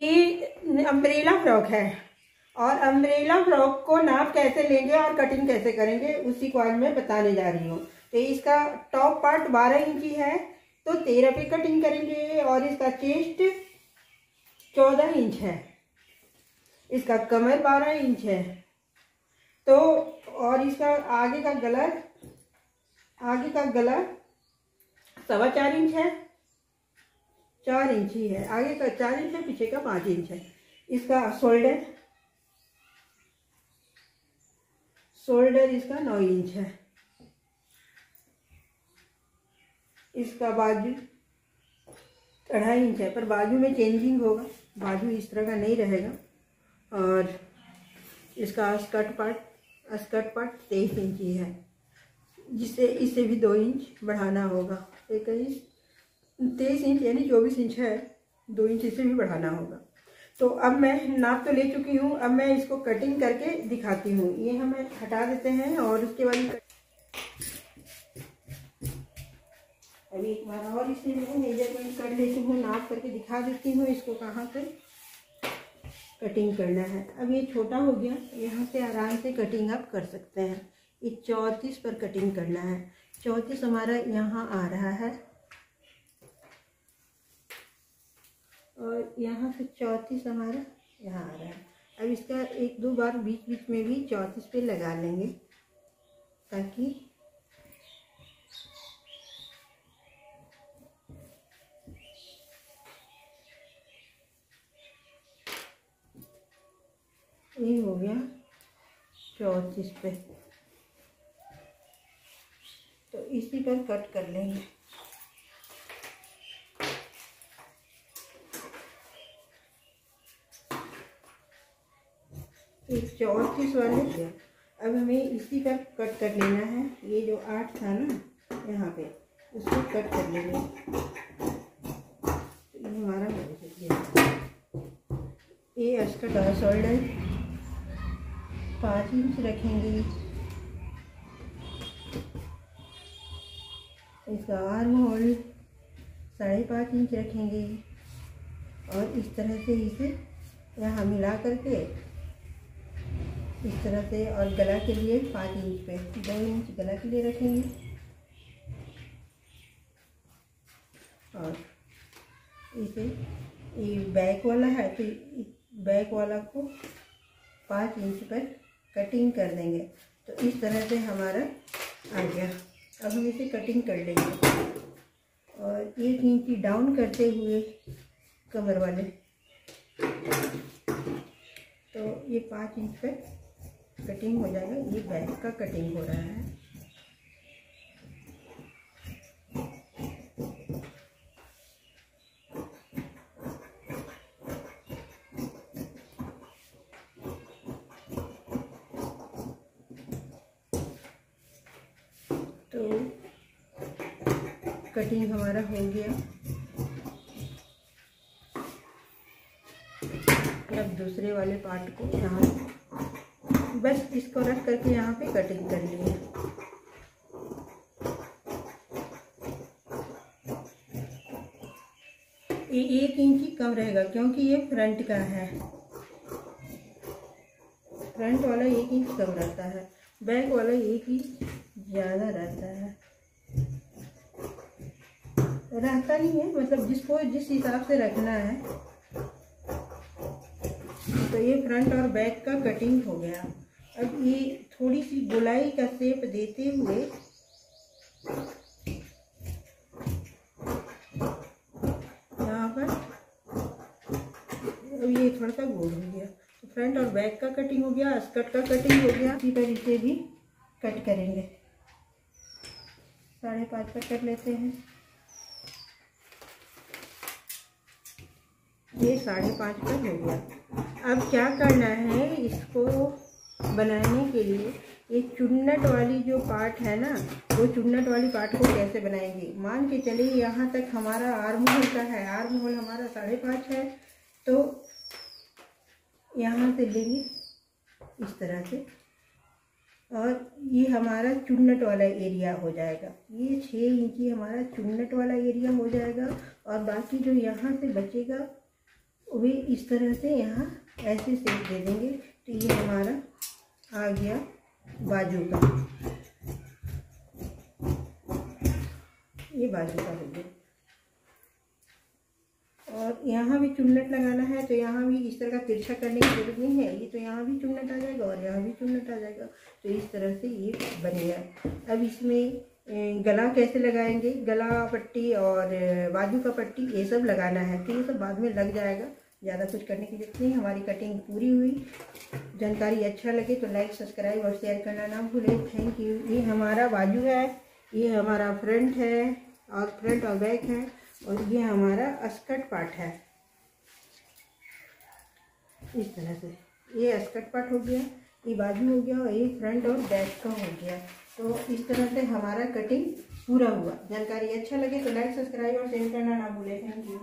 ये umbrella frock है और अम्ब्रेला फ्रॉक को नाप कैसे लेंगे और कटिंग कैसे करेंगे उसी को आज मैं बताने जा रही हूँ। तो इसका टॉप पार्ट 12 इंची है तो 13 पे कटिंग करेंगे और इसका चेस्ट 14 इंच है, इसका कमर 12 इंच है तो, और इसका आगे का गला 4.25 इंच है, 4 इंच ही है, आगे का 4 इंच है, पीछे का 5 इंच है। इसका शोल्डर इसका 9 इंच है। इसका बाजू 2.5 इंच है, पर बाजू में चेंजिंग होगा, बाजू इस तरह का नहीं रहेगा। और इसका स्कर्ट पार्ट 23 इंची है, जिससे इसे भी 2 इंच बढ़ाना होगा। 23 इंच यानी 24 इंच है, 2 इंच इसे भी बढ़ाना होगा। तो अब मैं नाप तो ले चुकी हूँ, अब मैं इसको कटिंग करके दिखाती हूँ। ये हमें हटा देते हैं और उसके बाद अभी एक बार और इसे मेजरमेंट कर लेती हूँ, नाप करके दिखा देती हूँ इसको कहाँ से कटिंग करना है। अब ये छोटा हो गया, यहाँ से आराम से कटिंग आप कर सकते हैं। ये 34 पर कटिंग करना है, 34 हमारा यहाँ आ रहा है और यहाँ से 34 हमारा यहाँ आ रहा है। अब इसका 1-2 बार बीच में भी 34 पे लगा लेंगे ताकि ये हो गया 34 पे। तो इसी पर कट कर लेंगे। एक 34 वाले दिया, अब हमें इसी पर कट कर लेना है। ये जो 8 था ना यहाँ पे, उसको कट कर लेंगे। तो ये हमारा हो गया। ये इसका शोल्डर 5 इंच रखेंगे, इसका आर्म होल 5.5 इंच रखेंगे और इस तरह से इसे यहाँ मिला करके इस तरह से, और गला के लिए 5 इंच पे 2 इंच गला के लिए रखेंगे और इसे ये बैक वाला है तो बैक वाला को 5 इंच पर कटिंग कर देंगे। तो इस तरह से हमारा आ गया। अब हम इसे कटिंग कर लेंगे और 1 इंच डाउन करते हुए कमर वाले, तो ये 5 इंच पर कटिंग हो जाएगा। ये बैक का कटिंग हो रहा है। तो कटिंग हमारा हो गया। अब दूसरे वाले पार्ट को यहाँ बस इसको रख करके यहाँ पे कटिंग कर लिए। ये 1 इंच ही कम रहेगा क्योंकि ये फ्रंट का है, फ्रंट वाला 1 इंच कम रहता है, बैक वाला 1 इंच ज़्यादा रहता है। रहता नहीं है, मतलब जिसको जिस हिसाब से रखना है। तो ये फ्रंट और बैक का कटिंग हो गया। अब ये थोड़ी सी गोलाई का शेप देते हुए यहाँ पर, अब ये थोड़ा सा गोल हो गया। तो फ्रंट और बैक का कटिंग हो गया, स्कर्ट का कटिंग हो गया। इसी पर इसे भी कट करेंगे। 5.5 पर कर लेते हैं। ये 5.5 पर हो गया। अब क्या करना है, इसको बनाने के लिए ये चुन्नट वाली जो पार्ट है ना, वो चुन्नट वाली पार्ट को कैसे बनाएंगे। मान के चलिए यहाँ तक हमारा आर्म होल का है, आर्म होल हमारा 5.5 है। तो यहाँ से लेंगे इस तरह से और ये हमारा चुन्नट वाला एरिया हो जाएगा। ये 6 इंची हमारा चुन्नट वाला एरिया हो जाएगा। और बाकी जो यहाँ से बचेगा वे इस तरह से यहाँ ऐसे शेप दे देंगे। तो ये हमारा आ गया बाजू का, ये बाजू का हो गया। और यहाँ भी चुन्नट लगाना है तो यहाँ भी इस तरह का तिरछा करने की जरूरत नहीं है। ये तो यहाँ भी चुन्नट आ जाएगा और यहाँ भी चुन्नट आ जाएगा। तो इस तरह से ये बन गया। अब इसमें गला कैसे लगाएंगे, गला पट्टी और बाजू का पट्टी ये सब लगाना है। तो ये सब बाद में लग जाएगा, ज़्यादा कुछ करने की जरूरत नहीं। हमारी कटिंग पूरी हुई। जानकारी अच्छा लगे तो लाइक, सब्सक्राइब और शेयर करना ना भूलें। Thank you. ये हमारा बाजू है, ये हमारा फ्रंट है और फ्रंट और बैक है, और ये हमारा स्कर्ट पार्ट है। इस तरह से ये स्कर्ट पार्ट हो गया, ये बाजू हो गया और ये फ्रंट और बैक का हो गया। तो इस तरह से हमारा कटिंग पूरा हुआ। जानकारी अच्छा लगे तो लाइक, सब्सक्राइब और शेयर करना ना भूलें। Thank you.